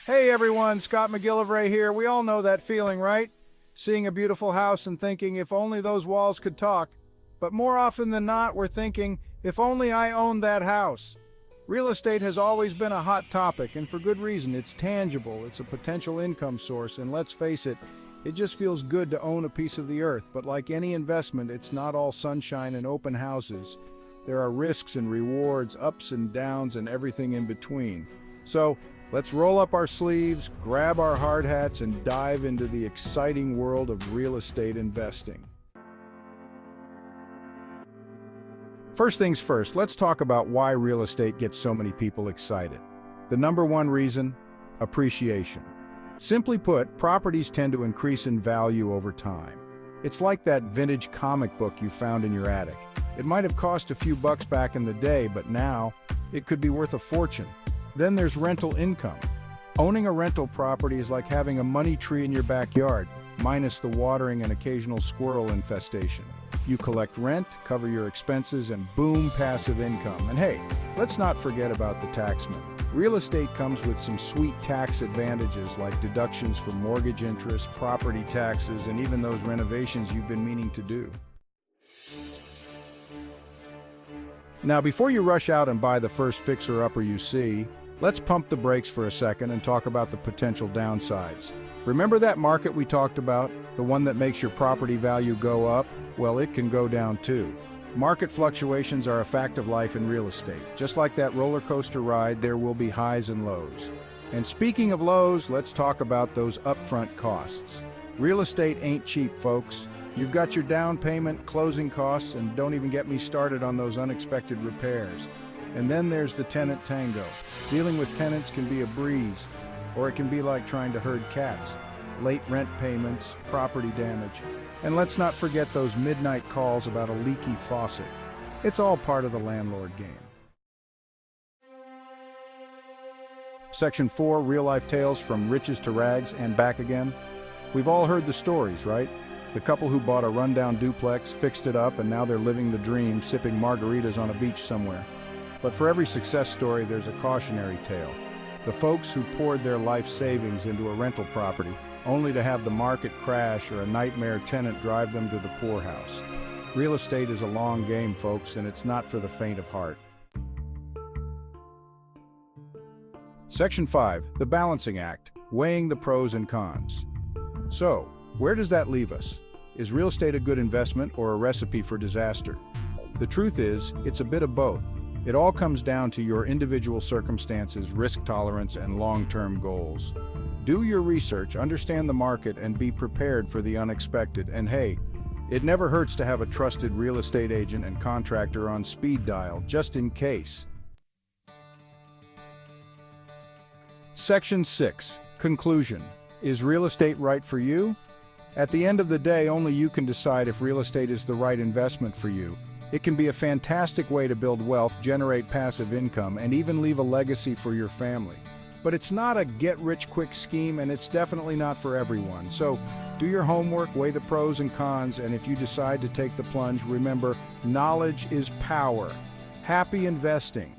Hey everyone, Scott McGillivray here. We all know that feeling, right? Seeing a beautiful house and thinking, if only those walls could talk. But more often than not, we're thinking, if only I owned that house. Real estate has always been a hot topic, and for good reason. It's tangible, it's a potential income source, and let's face it, it just feels good to own a piece of the earth. But like any investment, it's not all sunshine and open houses. There are risks and rewards, ups and downs, and everything in between. So, let's roll up our sleeves, grab our hard hats, and dive into the exciting world of real estate investing. First things first, let's talk about why real estate gets so many people excited. The number one reason: appreciation. Simply put, properties tend to increase in value over time. It's like that vintage comic book you found in your attic. It might have cost a few bucks back in the day, but now it could be worth a fortune. Then there's rental income. Owning a rental property is like having a money tree in your backyard, minus the watering and occasional squirrel infestation. You collect rent, cover your expenses, and boom, passive income. And hey, let's not forget about the taxman. Real estate comes with some sweet tax advantages like deductions for mortgage interest, property taxes, and even those renovations you've been meaning to do. Now, before you rush out and buy the first fixer-upper you see, let's pump the brakes for a second and talk about the potential downsides. Remember that market we talked about, the one that makes your property value go up? Well, it can go down too. Market fluctuations are a fact of life in real estate. Just like that roller coaster ride, there will be highs and lows. And speaking of lows, let's talk about those upfront costs. Real estate ain't cheap, folks. You've got your down payment, closing costs, and don't even get me started on those unexpected repairs. And then there's the tenant tango. Dealing with tenants can be a breeze, or it can be like trying to herd cats. Late rent payments, property damage, and let's not forget those midnight calls about a leaky faucet. It's all part of the landlord game. Section 4, Real-Life Tales from Riches to Rags and Back Again. We've all heard the stories, right? The couple who bought a rundown duplex, fixed it up, and now they're living the dream, sipping margaritas on a beach somewhere. But for every success story, there's a cautionary tale. The folks who poured their life savings into a rental property, only to have the market crash or a nightmare tenant drive them to the poorhouse. Real estate is a long game, folks, and it's not for the faint of heart. Section 5, the balancing act, weighing the pros and cons. So, where does that leave us? Is real estate a good investment or a recipe for disaster? The truth is, it's a bit of both. It all comes down to your individual circumstances, risk tolerance, and long-term goals. Do your research, understand the market, and be prepared for the unexpected. And hey, it never hurts to have a trusted real estate agent and contractor on speed dial, just in case. Section 6, Conclusion. Is real estate right for you? At the end of the day, only you can decide if real estate is the right investment for you. It can be a fantastic way to build wealth, generate passive income, and even leave a legacy for your family. But it's not a get-rich-quick scheme, and it's definitely not for everyone. So do your homework, weigh the pros and cons, and if you decide to take the plunge, remember, knowledge is power. Happy investing!